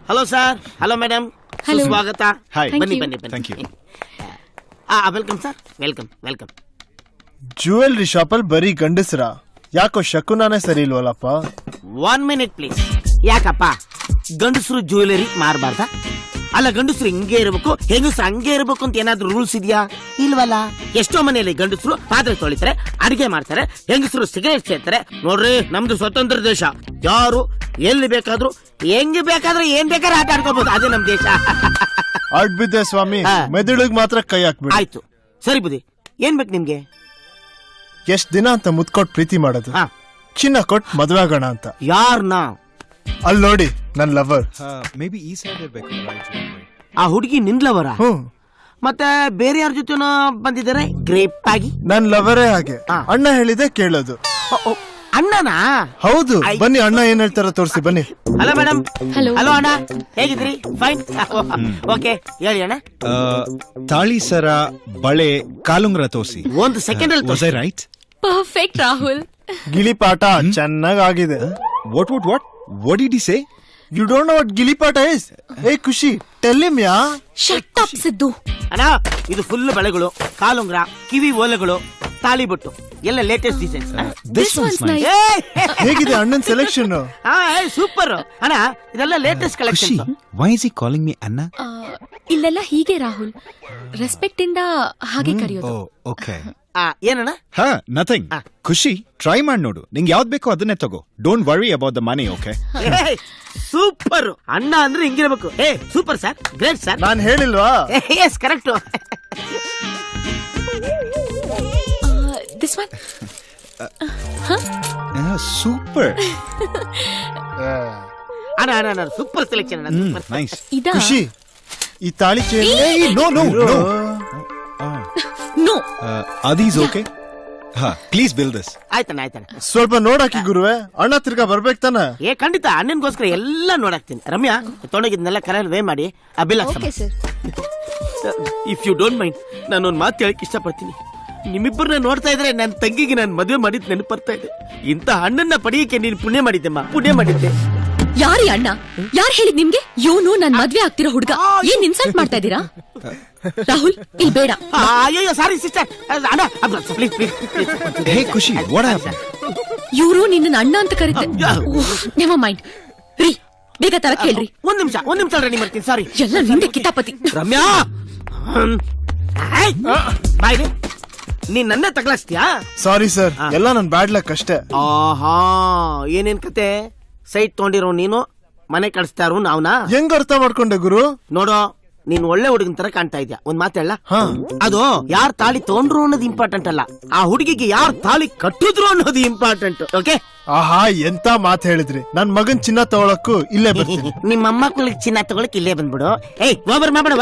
Hello sir. Hello madam. ಸ್ವಾಗತ. ಬನ್ನಿ ಬನ್ನಿ ಬನ್ನಿ. Welcome sir. Welcome welcome. Jewellery ಶಾಪಲ್ಲಿ ಬರೀ ಗಂಡಸ್ರ, ಯಾಕೋ ಶಕುನಾನೇ ಸರಿ ಇಲ್ವಲ್ಲಪ್ಪ. 1 minute ಪ್ಲೀಸ್. ಯಾಕಪ್ಪ ಗಂಡಸರು ಜ್ಯುವೆಲರಿ ಮಾರಬಾರ್ದ? ಅಲ್ಲ, ಗಂಡಸರು ಹಿಂಗೆ ಇರಬೇಕು, ಹೆಂಗಸರು ಹಂಗೆ ಇರಬೇಕು ಅಂತ ಏನಾದ್ರು ರೂಲ್ಸ್ ಇದೆಯಾ? ಇಲ್ವಲ್ಲ. ಎಷ್ಟೋ ಮನೆಯಲ್ಲಿ ಗಂಡಸರು ಪಾತ್ರೆ ತೊಳಿತಾರೆ, ಅಡಿಗೆ ಮಾಡ್ತಾರೆ, ಹೆಂಗಸರು ಸಿಗರೇಟ್ ಸೇರ್ತಾರೆ. ನೋಡ್ರಿ, ನಮ್ದು ಸ್ವತಂತ್ರ ದೇಶ. ಯಾರು ಎಲ್ಲಿ ಬೇಕಾದ್ರೂ ಹೆಂಗ್ ಬೇಕಾದ್ರೂ ಏನ್ ಬೇಕಾದ್ರೂ ಆಟ ಆಡ್ಕೋಬಹುದು. ಅದೇ ನಮ್ ದೇಶ. ಆಡ್ಬಿದ್ದೆ ಸ್ವಾಮಿ, ಮೆದುಳಿಗೆ ಮಾತ್ರ ಕೈ ಹಾಕ್ಬಿಡಿ. ಆಯ್ತು, ಸರಿ ಬುದ್ಧಿ. ಏನ್ ಬೇಕು ನಿಮ್ಗೆ? ಎಷ್ಟ್ ದಿನ ಅಂತ ಮುತ್ಕೊಟ್ ಪ್ರೀತಿ ಮಾಡೋದು, ಚಿನ್ನ ಕೊಟ್ ಮದ್ವೆ ಆಗೋಣ ಅಂತ. ಯಾರ್ನ? ಅಲ್ಲಿ ನೋಡಿ, ನನ್ ಲವರ್. ಆ ಹುಡುಗಿ ನಿನ್ ಲವರ? ಮತ್ತೆ ಬೇರೆ ಯಾರ ಜೊತೆ ಬಂದಿದ್ದಾರೆ ಗ್ರೇಪ್ ಆಗಿ? ನನ್ ಲವರೇ ಹಾಗೆ. ಅಣ್ಣ ಹೇಳಿದೆ ಕೇಳೋದು. ಅಣ್ಣನಾ? ಹೌದು. ಬನ್ನಿ, ಅಣ್ಣ ಏನ್ ಹೇಳ್ತಾರ ತೋರಿಸಿ ಬನ್ನಿ. Hello madam. ಹಲೋ ಅಣ್ಣ, ಹೇಗಿದ್ರಿ? ಫೈನ್. ಓಕೆ, ಹೇಳಿ ಅಣ್ಣ. ತಾಳಿ ಸರ, ಬಳೆ, ಕಾಲುಂಗ್ರ ತೋರಿಸಿ. ಒಂದು ಸೆಕೆಂಡ್ ಅಲ್ಲಿ ರೈಟ್. ಪರ್ಫೆಕ್ಟ್ ರಾಹುಲ್. ಗಿಲಿಪಾಟ ಚೆನ್ನಾಗ್ ಆಗಿದೆ. What did he say? You don't know what ಗಿಲಿಪಾಟ is? Hey ಖುಷಿ, tell him ಯಾ. Shut up Siddu. ಅಣ್ಣ, ಇದು ಫುಲ್ ಬಳೆಗಳು, ಕಾಲುಂಗ್ರ, ಕಿವಿ ಓಲೆಗಳು, ತಾಳಿ ಬೊಟ್ಟು ಎಲ್ಲ latest designs. This one's nice. ಹೇಗಿದೆ ಅಣ್ಣನ್ ಸೆಲೆಕ್ಷನ್? ಸೂಪರ್ ಅಣ್ಣ, ಇದೆಲ್ಲ latest collection. Why is he calling me Anna? ಇಲ್ಲೆಲ್ಲ ಹೀಗೆ ರಾಹುಲ್, ರೆಸ್ಪೆಕ್ಟ್ ಇಂದ ಹಾಗೆ ಕರೆಯೋದು. Okay. ಏನಣ್ಣ? ನಥಿಂಗ್. ಖುಷಿ, ಟ್ರೈ ಮಾಡಿ ನೋಡು. ನಿಂಗೆ ಯಾವ್ದು ಬೇಕೋ ಅದನ್ನೇ ತಗೋ. Don't worry about the money. Okay. Super ಅಣ್ಣ ಅಂದ್ರೆ ಹಿಂಗಿರ್ಬೇಕು. Super sir, great sir. ನಾನ್ ಹೇಳಿಲ್ವಾ? Yes, correct. This one. Super ಅಣ್ಣ ಅಣ್ಣ, ಸೂಪರ್ ಸೆಲೆಕ್ಷನ್ ಅಣ್ಣ. ನೈಸ್. ಖುಷಿ, ಈ ತಾಳಿ chain. No. Are these okay? Please build this. ಆಯ್ತಣ್ಣ ಆಯ್ತಣ್ಣ. ಸ್ವಲ್ಪ ನೋಡಾಕಿ ಗುರುವೆ, ಅಣ್ಣ ತಿರ್ಗಾ ಬರ್ಬೇಕು ತಾನೆ? ಖಂಡಿತ, ಅಣ್ಣನ್ಗೋಸ್ಕರ ಎಲ್ಲ ನೋಡಾಕ್ತೀನಿ. ರಮ್ಯಾ, ತೊಡಗಿದ್ನೆಲ್ಲ ಕರೆಯಲ್ಲಿ ವೇ ಮಾಡಿ ಆ ಬಿಲ್ ಹಾಕ್ಸಮ್ಮ. ಇಫ್ ಯು ಡೋಂಟ್ ಮೈಂಡ್, ನಾನೊಂದು ಮಾತು ಹೇಳಕ್ ಇಷ್ಟಪಡ್ತೀನಿ. ನಿಮ್ಮಿಬ್ಬರನ್ನ ನೋಡ್ತಾ ಇದ್ರೆ ನನ್ನ ತಂಗಿಗೆ ನಾನು ಮದುವೆ ಮಾಡಿದ್ ನೆನಪು ಬರ್ತಾ ಇದೆ. ಇಂಥ ಅಣ್ಣನ್ನ ಪಡೆಯಕ್ಕೆ ನೀನು ಪುಣ್ಯ ಮಾಡಿದ್ದೆಮ್ಮ, ಪುಣ್ಯ ಮಾಡಿದ್ದೆ. ಯಾರಿ ಅಣ್ಣ? ಯಾರು ಹೇಳಿದ್ ನಿಮ್ಗೆ ಇವನು ನನ್ ಮದ್ವೆ ಆಗ್ತಿರೋ ಹುಡುಗ? ಏನ್ ಇನ್ಸಲ್ಟ್ ಮಾಡ್ತಾ ಇದೀರಾ? ರಾಹುಲ್, ಇಲ್ಲಿ ಬೇಡ. ಅಯ್ಯೋ ಸಾರಿ ಸಿಸ್ಟರ್. ಅಣ್ಣ ಪ್ಲೀಸ್ ಪ್ಲೀಸ್. ಹೇ ಖುಷಿ, ವಾಟ್ ಹ್ಯಾಪನ್? ಇವರು ನಿನ್ನ ಅಣ್ಣ ಅಂತ ಕರೀತೆ. ನೆವರ್ ಮೈಂಡ್ ರೀ, ಬೇಗ ತರ ಕೇಳ್ರಿ. ಒಂದ್ ನಿಮಿಷ ರೆಡಿ ಮಾಡ್ತೀನಿ. ಸಾರಿ, ಎಲ್ಲ ನಿಂದೆ ಕಿತಾಪತಿ. ರಮ್ಯಾ, ಬಾಯ್, ನೀನ್ ನನ್ನೇ ತಗಲಾಸ್ತೀಯಾ? ಸಾರಿ ಸರ್, ಎಲ್ಲ ನನ್ ಬ್ಯಾಡ್ ಲಕ್ ಅಷ್ಟೇ. ಆಹಾ, ಏನೇನ್ ಕತೆ? ಸೈಟ್ ತಗೊಂಡಿರೋ ನೀನು, ಮನೆ ಕಳಿಸ್ತಾ ಇರೋ ನಾವ್ನಾ? ಹೆಂಗ್ ಅರ್ಥ ಮಾಡ್ಕೊಂಡೆ ಗುರು? ನೋಡೋ, ನೀನ್ ಒಳ್ಳೆ ಹುಡುಗನ್ ತರ ಕಾಣ್ತಾ ಇದ್ಯಾ. ಒಂದ್ ಮಾತು ಹೇಳ, ಅದು ಯಾರ್ ತಾಳಿ ತಗೊಂಡ್ರು ಅನ್ನೋದು ಇಂಪಾರ್ಟೆಂಟ್ ಅಲ್ಲ, ಆ ಹುಡುಗಿಗೆ ಯಾರ್ ತಾಳಿ ಕಟ್ಟಿದ್ರು ಅನ್ನೋದು ಇಂಪಾರ್ಟೆಂಟ್. ಓಕೆ? ಆಹಾ, ಎಂತ ಮಾತ್ ಹೇಳಿದ್ರಿ. ನನ್ ಮಗನ್ ಚಿನ್ನ ತಗೊಳಕ್ಕೂ ಇಲ್ಲೇ ಬರ್ತೀನಿ. ನಿಮ್ಮ ಮಕ್ಕಳಿಗೆ ಚಿನ್ನ ತಗೊಳಕ್ ಇಲ್ಲೇ ಬಂದ್ಬಿಡು. ಏಯ್, ಹೋಗ್ಬರ್ ಮಾಡ್ಬೇಡ.